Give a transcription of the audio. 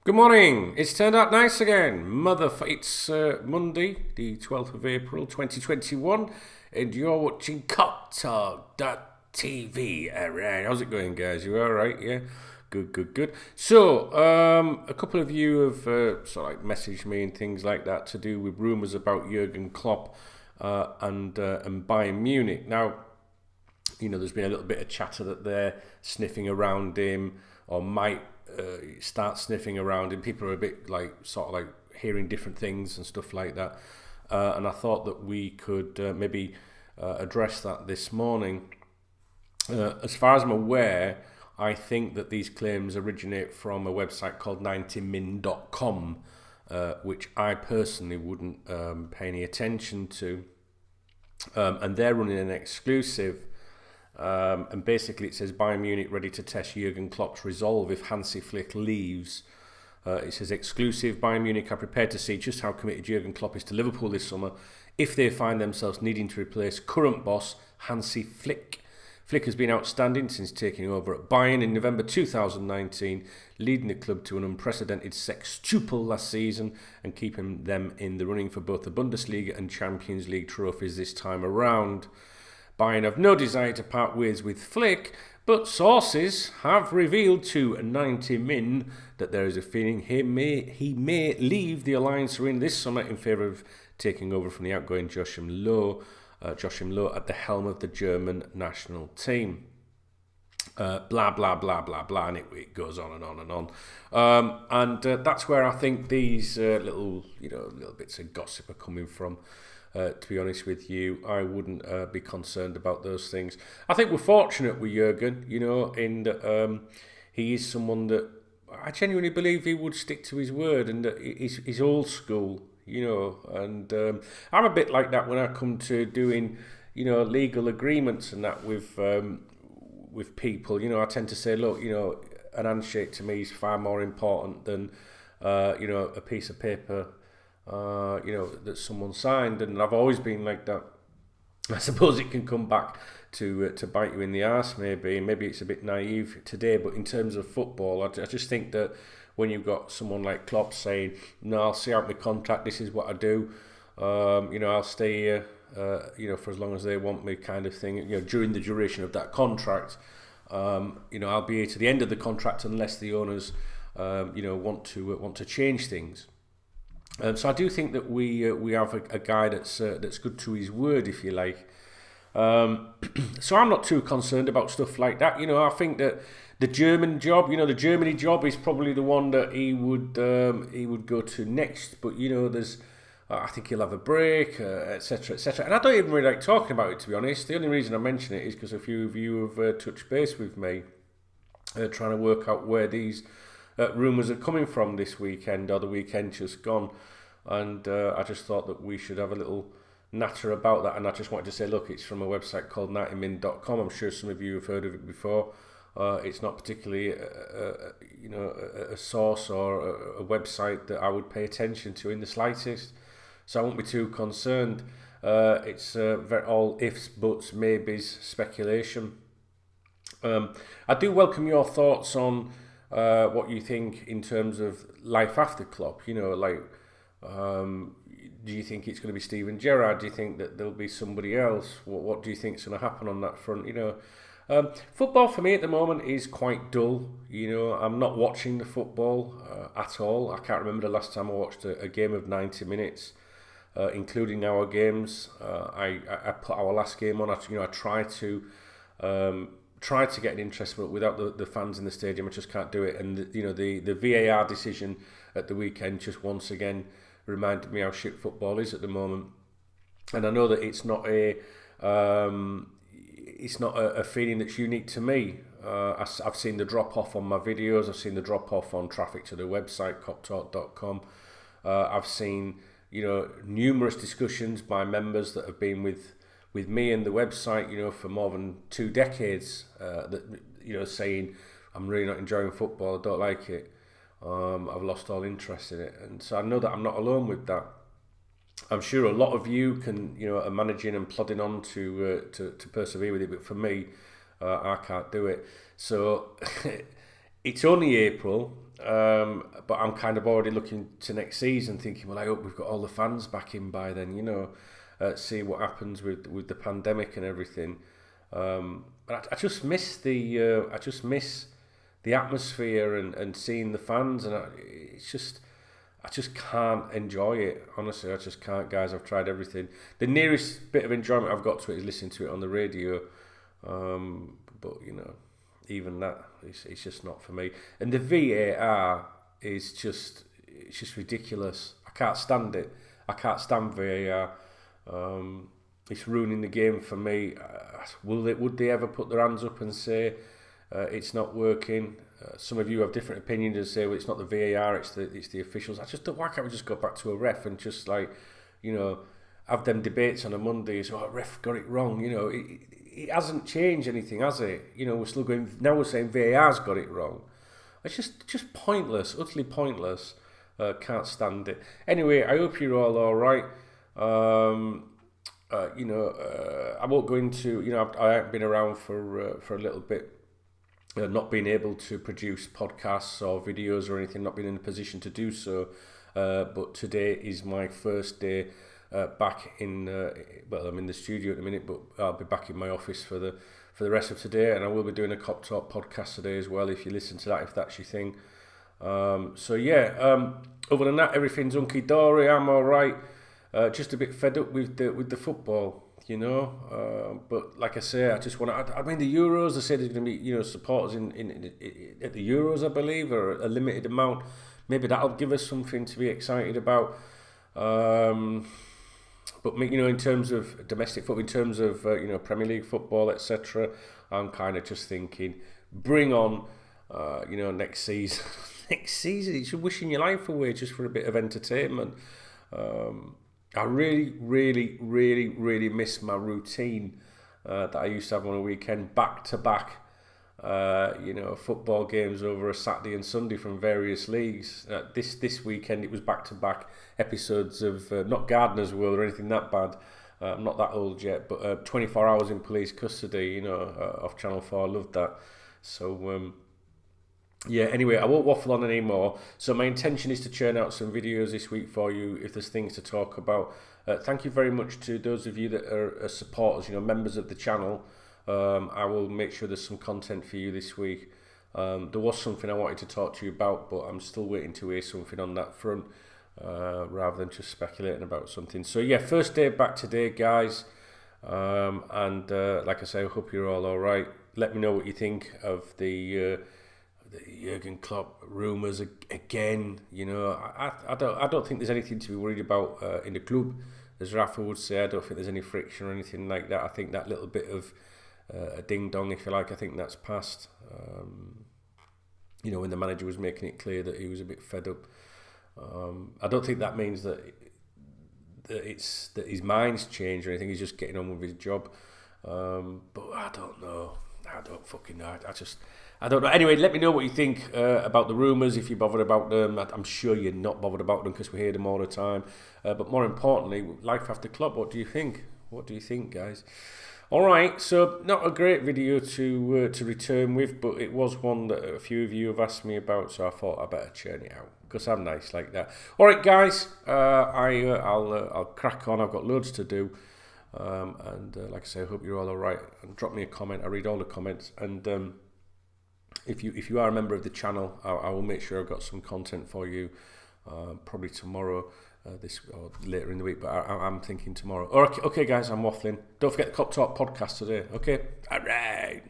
Good morning. It's turned out nice again. It's Monday, the 12th of April, 2021, and you're watching KopTalk.tv. Alright, how's it going, guys? You alright? Yeah? Good. So, a couple of you have messaged me and things like that to do with rumours about Jürgen Klopp and Bayern Munich. Now, there's been a little bit of chatter that they're sniffing around him or might start sniffing around him. People are a bit hearing different things and stuff like that. And I thought that we could maybe address that this morning. As far as I'm aware, I think that these claims originate from a website called 90min.com, which I personally wouldn't pay any attention to. And they're running an exclusive. And basically it says Bayern Munich ready to test Jürgen Klopp's resolve if Hansi Flick leaves. It says exclusive, Bayern Munich are prepared to see just how committed Jürgen Klopp is to Liverpool this summer if they find themselves needing to replace current boss Hansi Flick. Flick has been outstanding since taking over at Bayern in November 2019, leading the club to an unprecedented sextuple last season and keeping them in the running for both the Bundesliga and Champions League trophies this time around. Bayern have no desire to part ways with Flick, but sources have revealed to 90min that there is a feeling he may leave the Alliance Arena this summer in favour of taking over from the outgoing Joachim Low at the helm of the German national team. Blah blah blah blah blah, and it goes on and on and on. That's where I think these little bits of gossip are coming from. To be honest with you, I wouldn't be concerned about those things. I think we're fortunate with Jürgen, in that he is someone that I genuinely believe he would stick to his word and that he's old school, and I'm a bit like that when I come to doing, legal agreements and that with people. I tend to say, look, an handshake to me is far more important than, a piece of paper that someone signed, and I've always been like that. I suppose it can come back to bite you in the arse, maybe it's a bit naive today, but in terms of football, I just think that when you've got someone like Klopp saying, no, I'll see out my contract, this is what I do, I'll stay here, for as long as they want me, kind of thing, during the duration of that contract, I'll be here to the end of the contract unless the owners, want to change things. So I do think that we have a guy that's good to his word, if you like. So I'm not too concerned about stuff like that. I think that the German job, the Germany job, is probably the one that he would go to next. But there's, I think he'll have a break, etc., etc. And I don't even really like talking about it, to be honest. The only reason I mention it is because a few of you have touched base with me, trying to work out where these rumours are coming from this weekend or the weekend just gone, and I just thought that we should have a little natter about that, and I just wanted to say, look, it's from a website called 90min.com. I'm sure some of you have heard of it before. It's not particularly a source or a website that I would pay attention to in the slightest, so I won't be too concerned. It's all ifs, buts, maybes, speculation. I do welcome your thoughts on what you think in terms of life after Klopp. Do you think it's going to be Steven Gerrard? Do you think that there'll be somebody else? What do you think is going to happen on that front? Football for me at the moment is quite dull. I'm not watching the football at all. I can't remember the last time I watched a game of 90 minutes, including our games. I put our last game on. I try to get an interest, but without the fans in the stadium, I just can't do it. And the VAR decision at the weekend just once again reminded me how shit football is at the moment. And I know that it's not a feeling that's unique to me. I've seen the drop off on my videos. I've seen the drop off on traffic to the website KopTalk.com. I've seen numerous discussions by members that have been with me and the website, for more than 2 decades, that saying, I'm really not enjoying football, I don't like it, I've lost all interest in it. And so I know that I'm not alone with that. I'm sure a lot of you are managing and plodding on to persevere with it, but for me, I can't do it. So it's only April. But I'm kind of already looking to next season, thinking, well, I hope we've got all the fans back in by then, see what happens with the pandemic and everything. But I just miss the atmosphere and seeing the fans, and I just can't enjoy it. Honestly, I just can't, guys. I've tried everything. The nearest bit of enjoyment I've got to it is listening to it on the radio. But even that, it's just not for me. And the VAR is it's just ridiculous. I can't stand it. I can't stand VAR. It's ruining the game for me. Would they ever put their hands up and say it's not working? Some of you have different opinions and say, well, it's not the VAR, it's the officials. I just don't. Why can't we just go back to a ref and just have them debates on a Monday? So a ref got it wrong. It hasn't changed anything, has it? We're still going. Now we're saying VAR's got it wrong. It's just pointless, utterly pointless. Can't stand it. Anyway, I hope you're all right. I won't go into. I haven't been around for a little bit. Not being able to produce podcasts or videos or anything, not being in a position to do so. But today is my first day back in. I'm in the studio at the minute, but I'll be back in my office for the rest of today, and I will be doing a KopTalk podcast today as well. If you listen to that, if that's your thing. Other than that, everything's hunky dory. I'm all right. Just a bit fed up with the football. But like I say, I just want to. I mean, the Euros. They said there's going to be supporters in at the Euros, I believe, or a limited amount. Maybe that'll give us something to be excited about. But in terms of domestic football, in terms of Premier League football, etc., I'm kind of just thinking, bring on next season. Next season, you're wishing your life away just for a bit of entertainment. I really, really, really, really miss my routine that I used to have on a weekend, back to back. Football games over a Saturday and Sunday from various leagues. This weekend it was back to back episodes of not Gardener's World or anything that bad. I'm not that old yet, but 24 Hours in Police Custody, off Channel 4. I loved that. So. Anyway, I won't waffle on anymore. So my intention is to churn out some videos this week for you if there's things to talk about. Thank you very much to those of you that are supporters, members of the channel. I will make sure there's some content for you this week. There was something I wanted to talk to you about, but I'm still waiting to hear something on that front, rather than just speculating about something. So first day back today, guys. Like I say, I hope you're all right. Let me know what you think of the Jürgen Klopp rumours again. I don't think there's anything to be worried about in the club. As Rafa would say, I don't think there's any friction or anything like that. I think that little bit of a ding dong, if you like, I think that's passed. When the manager was making it clear that he was a bit fed up. I don't think that means that his mind's changed or anything. He's just getting on with his job. But I don't know. I don't fucking know. I don't know. Anyway, let me know what you think about the rumours, if you're bothered about them. I'm sure you're not bothered about them because we hear them all the time. But more importantly, life after Klopp, what do you think? What do you think, guys? All right, so not a great video to return with, but it was one that a few of you have asked me about, so I thought I better churn it out because I'm nice like that. All right, guys, I'll crack on. I've got loads to do. Like I say, I hope you're all right. And drop me a comment. I read all the comments. And if you are a member of the channel, I will make sure I've got some content for you. Probably tomorrow, this or later in the week. But I'm thinking tomorrow. Okay, guys, I'm waffling. Don't forget the KopTalk podcast today. Okay, all right.